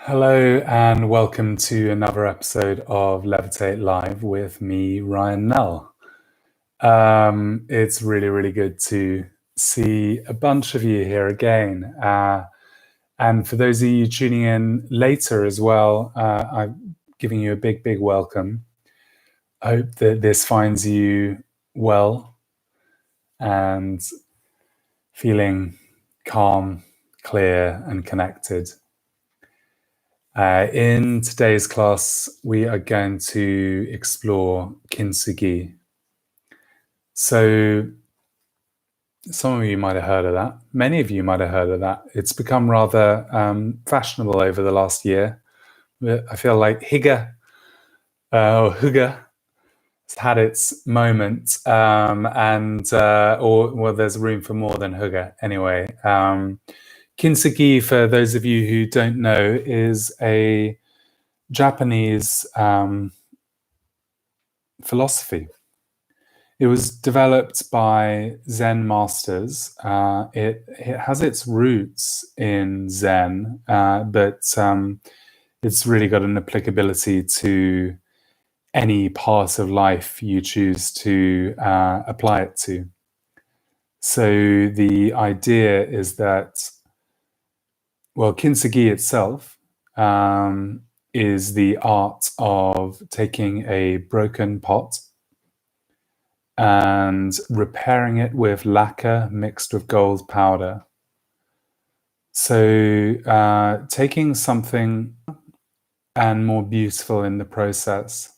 Hello and welcome to another episode of Levitate Live with me, Ryan Nell. It's really good to see a bunch of you here again. And for those of you tuning in later as well, I'm giving you a big welcome. I hope that this finds you well and feeling calm, clear, and connected. In today's class, we are going to explore Kintsugi. So some of you might have heard of that. Many of you might have heard of that. It's become rather fashionable over the last year. I feel like Hygge or Hygge has had its moment, or there's room for more than Hygge anyway. Kintsugi, for those of you who don't know, is a Japanese philosophy. It was developed by Zen masters. It has its roots in Zen, but it's really got an applicability to any part of life you choose to apply it to. So the idea is that, well, Kintsugi itself is the art of taking a broken pot and repairing it with lacquer mixed with gold powder. So taking something and more beautiful in the process.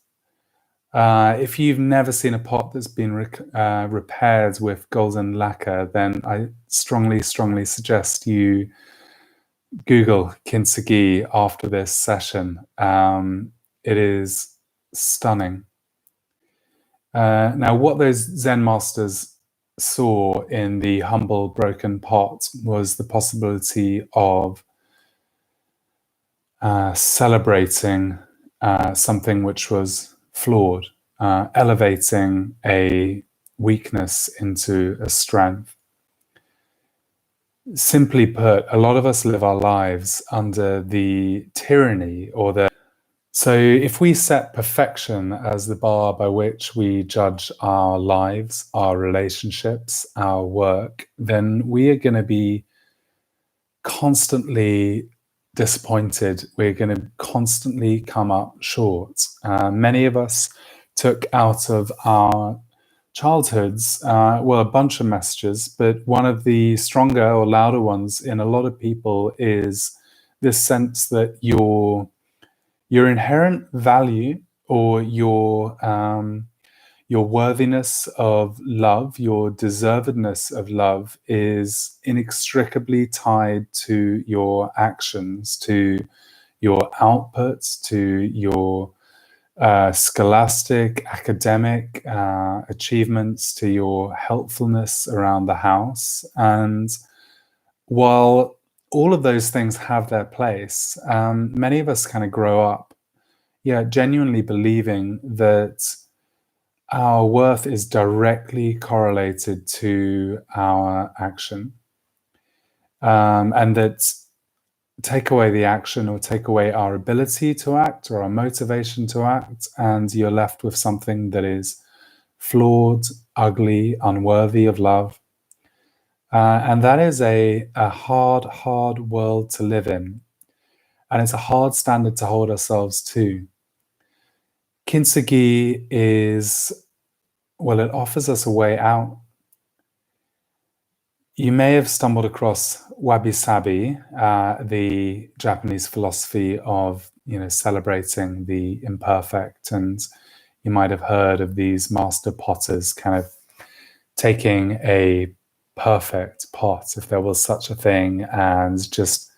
If you've never seen a pot that's been repaired with golden lacquer, then I strongly suggest you Google Kintsugi after this session. It is stunning. Now, what those Zen masters saw in the humble broken pot was the possibility of celebrating something which was flawed, elevating a weakness into a strength. Simply put, a lot of us live our lives under the tyranny or the... So if we set perfection as the bar by which we judge our lives, our relationships, our work, then we are going to be constantly disappointed. We're going to constantly come up short. Many of us took out of our childhoods, well, a bunch of messages, but one of the stronger or louder ones in a lot of people is this sense that your inherent value or your worthiness of love, your deservedness of love is inextricably tied to your actions, to your outputs, to your scholastic, academic achievements, to your helpfulness around the house. And while all of those things have their place, many of us kind of grow up, genuinely believing that our worth is directly correlated to our action. And that take away the action or take away our ability to act or our motivation to act, and you're left with something that is flawed, ugly, unworthy of love. And that is a hard world to live in. And it's a hard standard to hold ourselves to. Kintsugi is, well, it offers us a way out. You may have stumbled across wabi-sabi, the Japanese philosophy of, celebrating the imperfect. And you might have heard of these master potters kind of taking a perfect pot, if there was such a thing, and just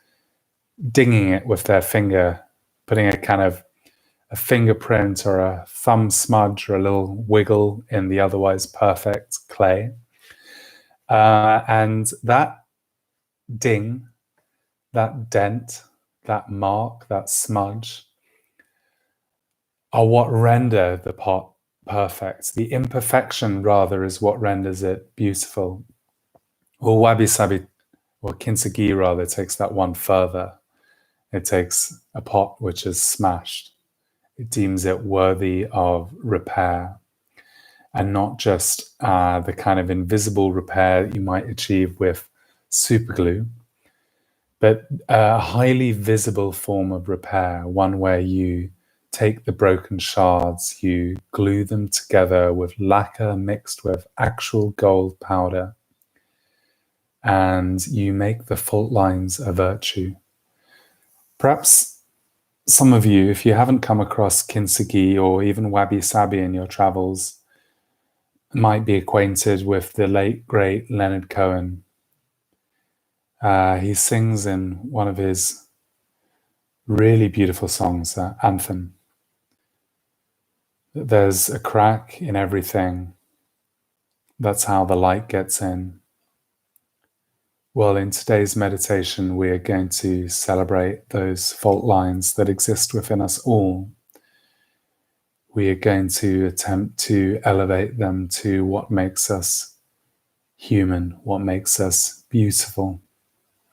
dinging it with their finger, putting a kind of a fingerprint or a thumb smudge or a little wiggle in the otherwise perfect clay. And that ding, that dent, that mark, that smudge are what render the pot perfect. The imperfection, rather, is what renders it beautiful. Or wabi-sabi, or kintsugi, rather, takes that one further. It takes a pot which is smashed. It deems it worthy of repair, and not just the kind of invisible repair you might achieve with superglue, but a highly visible form of repair, one where you take the broken shards, you glue them together with lacquer mixed with actual gold powder, and you make the fault lines a virtue. Perhaps some of you, if you haven't come across Kintsugi or even wabi-sabi in your travels, might be acquainted with the late, great Leonard Cohen. He sings in one of his really beautiful songs, Anthem. There's a crack in everything. That's how the light gets in. Well, in today's meditation, we are going to celebrate those fault lines that exist within us all. We are going to attempt to elevate them to what makes us human, what makes us beautiful.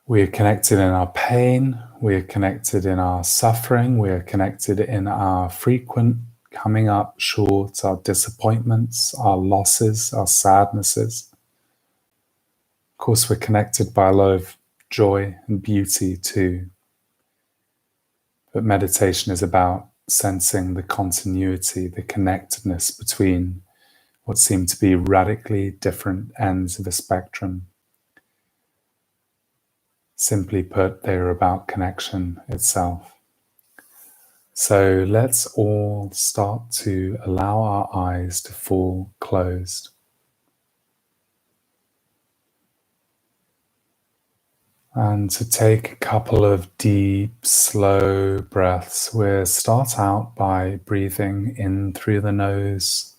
We are connected in our pain, we are connected in our suffering, we are connected in our frequent coming up short, our disappointments, our losses, our sadnesses. Of course, we're connected by a lot of joy and beauty too. But meditation is about sensing the continuity, the connectedness between what seem to be radically different ends of a spectrum. Simply put, they are about connection itself. So let's all start to allow our eyes to fall closed. And to take a couple of deep, slow breaths. We'll start out by breathing in through the nose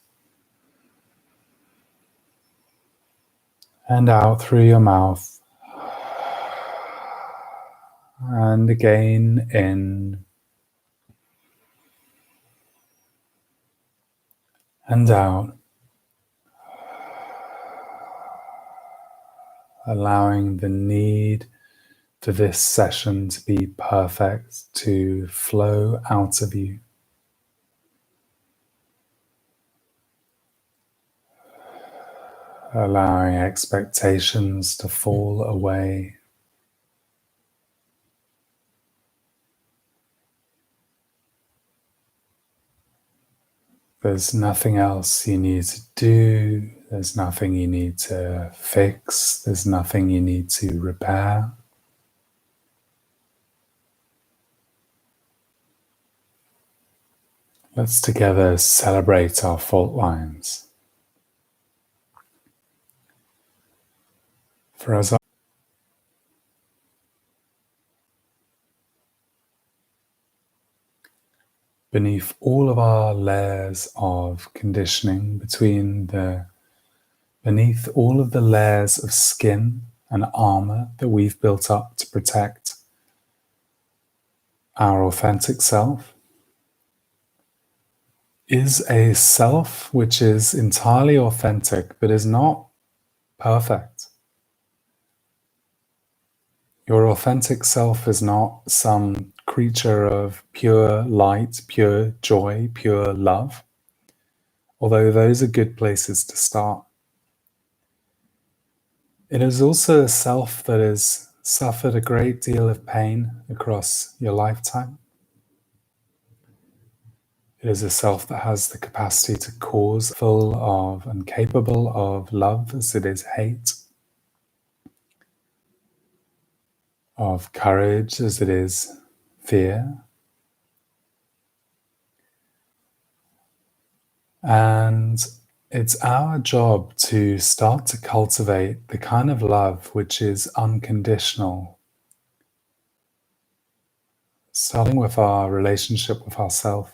and out through your mouth. And again in and out. Allowing the need for this session to be perfect, to flow out of you. Allowing expectations to fall away. There's nothing else you need to do. There's nothing you need to fix. There's nothing you need to repair. Let's together celebrate our fault lines. For as beneath all of our layers of conditioning, beneath all of the layers of skin and armor that we've built up to protect our authentic self, is a self which is entirely authentic but is not perfect. Your authentic self is not some creature of pure light, pure joy, pure love, although those are good places to start. It is also a self that has suffered a great deal of pain across your lifetime. It is a self that has the capacity to cause, full of and capable of love as it is hate, of courage as it is fear. And it's our job to start to cultivate the kind of love which is unconditional, starting with our relationship with ourselves.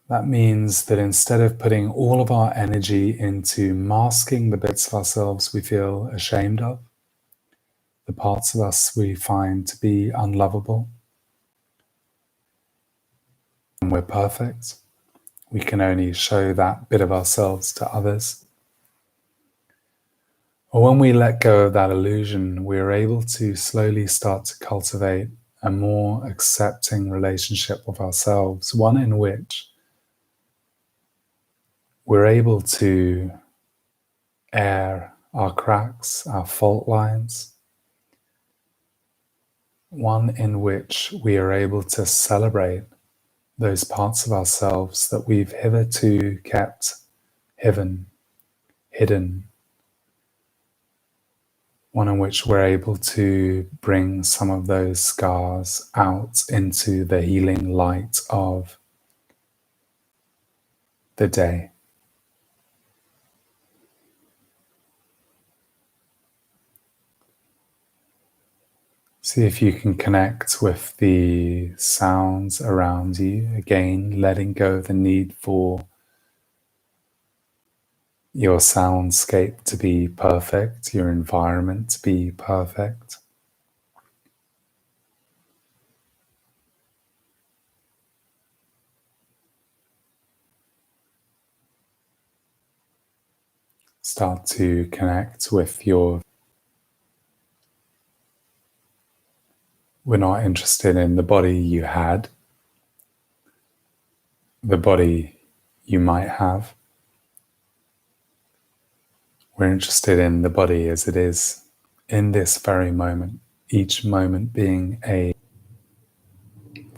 That means that instead of putting all of our energy into masking the bits of ourselves we feel ashamed of, the parts of us we find to be unlovable, and we're perfect, we can only show that bit of ourselves to others. Or when we let go of that illusion, we're able to slowly start to cultivate a more accepting relationship with ourselves, one in which we're able to air our cracks, our fault lines, one in which we are able to celebrate those parts of ourselves that we've hitherto kept hidden, one in which we're able to bring some of those scars out into the healing light of the day. See if you can connect with the sounds around you. Again, letting go of the need for your soundscape to be perfect, your environment to be perfect. Start to connect with your... We're not interested in the body you had, the body you might have. We're interested in the body as it is in this very moment, each moment being the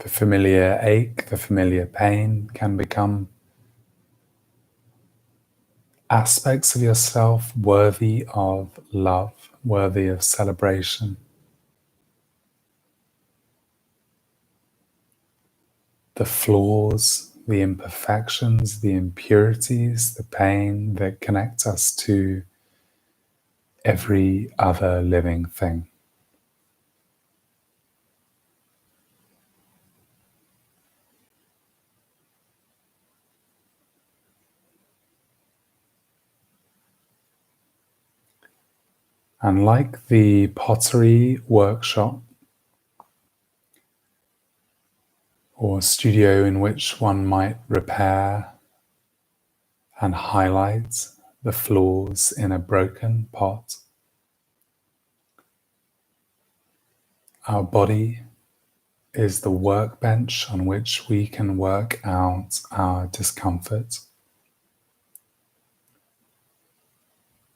familiar ache, the familiar pain can become aspects of yourself worthy of love, worthy of celebration. The flaws, the imperfections, the impurities, the pain that connect us to every other living thing. And like the pottery workshop or studio in which one might repair and highlight the flaws in a broken pot, our body is the workbench on which we can work out our discomfort.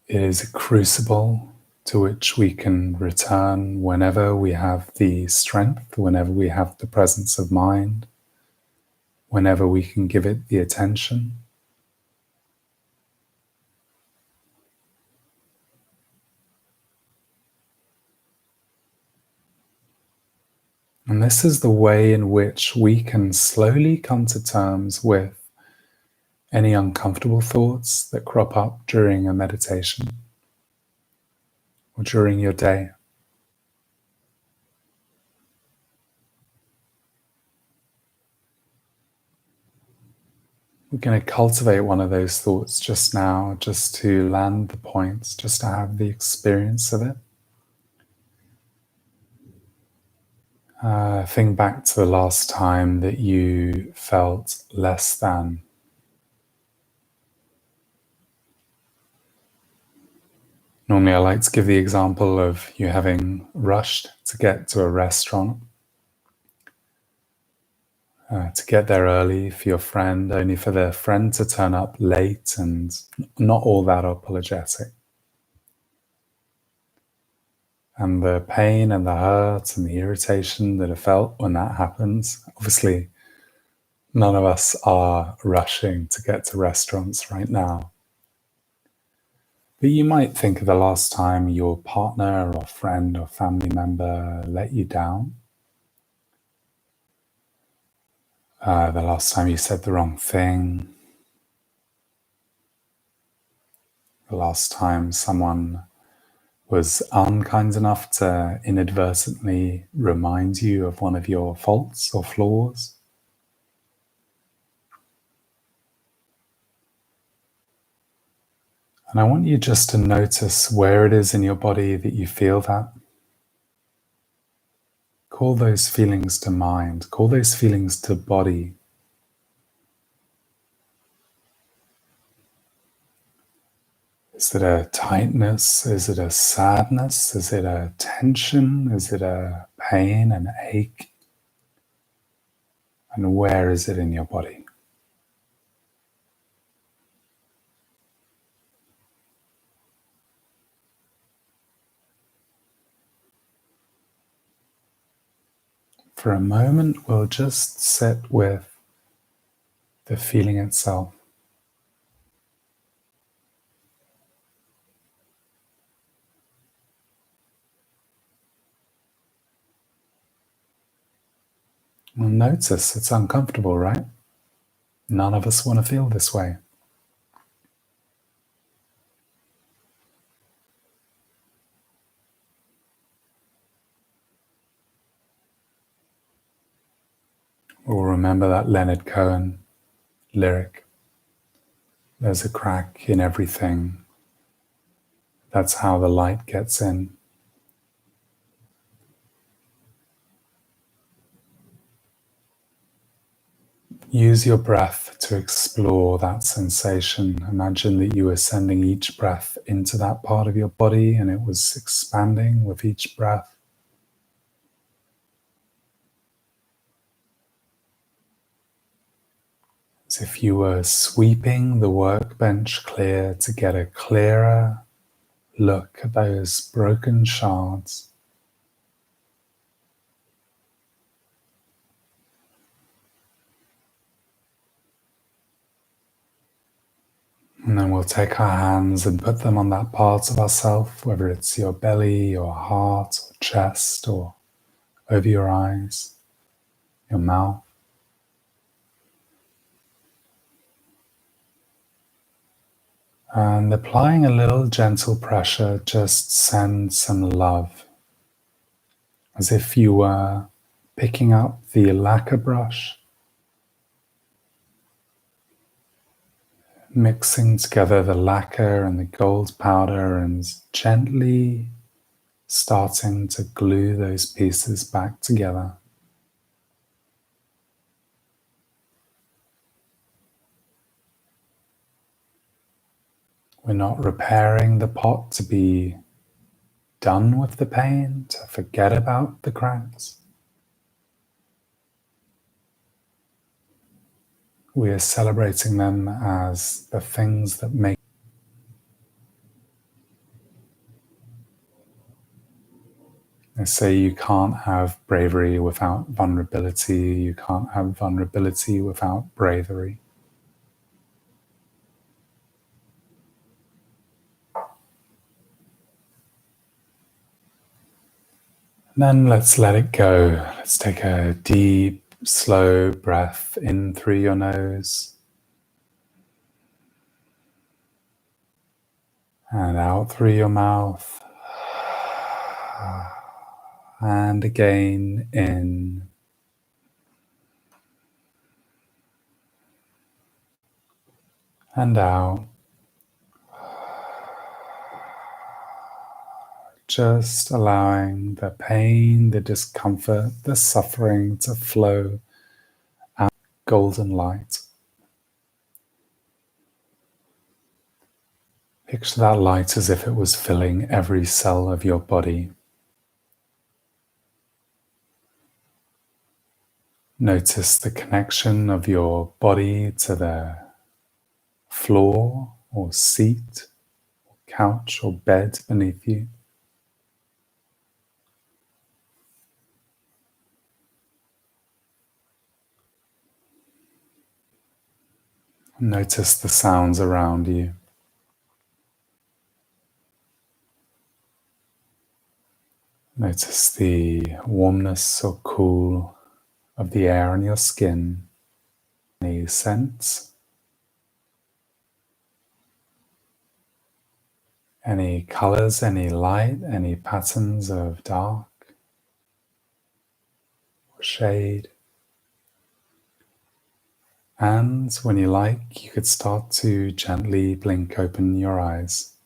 It is a crucible to which we can return whenever we have the strength, whenever we have the presence of mind, whenever we can give it the attention. And this is the way in which we can slowly come to terms with any uncomfortable thoughts that crop up during a meditation or during your day. We're going to cultivate one of those thoughts just now, just to land the points, just to have the experience of it. Think back to the last time that you felt less than. Normally, I like to give the example of you having rushed to get to a restaurant, to get there early for your friend, only for their friend to turn up late and not all that apologetic. And the pain and the hurt and the irritation that are felt when that happens, obviously, none of us are rushing to get to restaurants right now. But you might think of the last time your partner or friend or family member let you down. The last time you said the wrong thing. The last time someone was unkind enough to inadvertently remind you of one of your faults or flaws. And I want you just to notice where it is in your body that you feel that. Call those feelings to mind. Call those feelings to body. Is it a tightness? Is it a sadness? Is it a tension? Is it a pain, an ache? And where is it in your body? For a moment, we'll just sit with the feeling itself. We'll notice it's uncomfortable, right? None of us want to feel this way. We'll remember that Leonard Cohen lyric. There's a crack in everything. That's how the light gets in. Use your breath to explore that sensation. Imagine that you were sending each breath into that part of your body and it was expanding with each breath. As if you were sweeping the workbench clear to get a clearer look at those broken shards. And then we'll take our hands and put them on that part of ourself, whether it's your belly, your heart, or chest, or over your eyes, your mouth. And applying a little gentle pressure, just send some love. As if you were picking up the lacquer brush, mixing together the lacquer and the gold powder and gently starting to glue those pieces back together. We're not repairing the pot to be done with the pain, to forget about the cracks. We are celebrating them as the things that make. They say you can't have bravery without vulnerability. You can't have vulnerability without bravery. And then let's let it go. Let's take a deep, slow breath in through your nose and out through your mouth. And again in. And out. Just allowing the pain, the discomfort, the suffering to flow out golden light. Picture that light as if it was filling every cell of your body. Notice the connection of your body to the floor or seat, or couch or bed beneath you. Notice the sounds around you. Notice the warmness or cool of the air on your skin. Any scents, any colors, any light, any patterns of dark or shade. And when you like, you could start to gently blink open your eyes.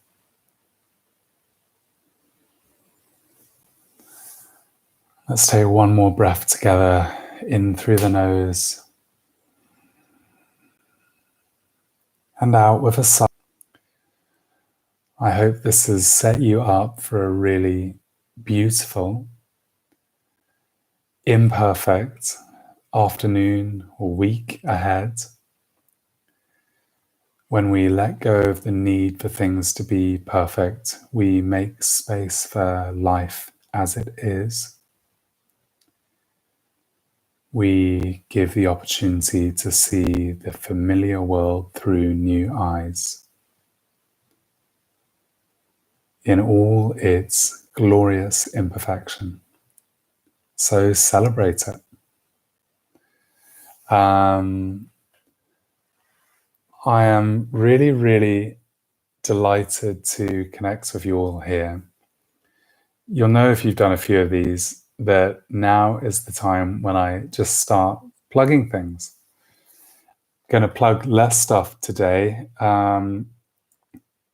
Let's take one more breath together, in through the nose and out with a sigh. I hope this has set you up for a really beautiful, imperfect afternoon or week ahead, when we let go of the need for things to be perfect. We make space for life as it is. We give the opportunity to see the familiar world through new eyes, in all its glorious imperfection. So celebrate it. I am really, really delighted to connect with you all here. You'll know, if you've done a few of these, that now is the time when I just start plugging things. I'm going to plug less stuff today.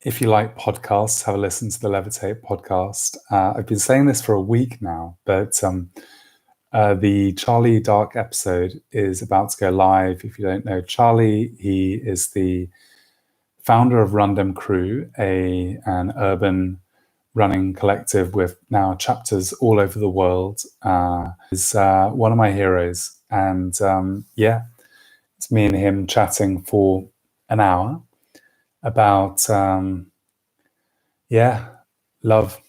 If you like podcasts, have a listen to the Levitate podcast. I've been saying this for a week now, but the Charlie Dark episode is about to go live. If you don't know Charlie, he is the founder of Rundum Crew, an urban running collective with now chapters all over the world. Is one of my heroes. And it's me and him chatting for an hour about love,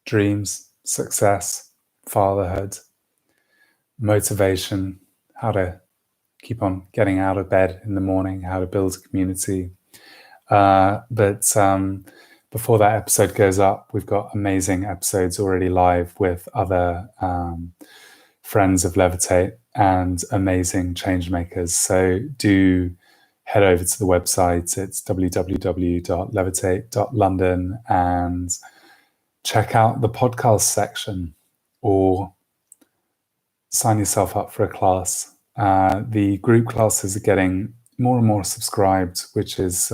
dreams, success, fatherhood, motivation, how to keep on getting out of bed in the morning, how to build a community. But before that episode goes up, we've got amazing episodes already live with other friends of Levitate and amazing change makers. So do head over to the website. It's www.levitate.london and check out the podcast section, or sign yourself up for a class. The group classes are getting more and more subscribed, which is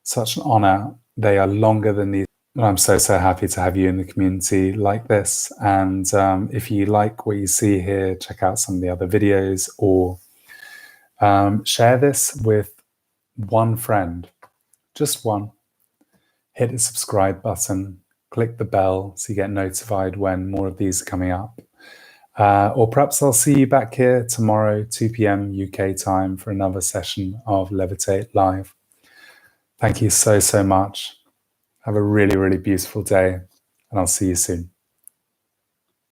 such an honor. They are longer than these. I'm so happy to have you in the community like this. And if you like what you see here, check out some of the other videos, or share this with one friend, just one. Hit the subscribe button, click the bell so you get notified when more of these are coming up. Or perhaps I'll see you back here tomorrow, 2 p.m. UK time, for another session of Levitate Live. Thank you so much. Have a really, really beautiful day, and I'll see you soon.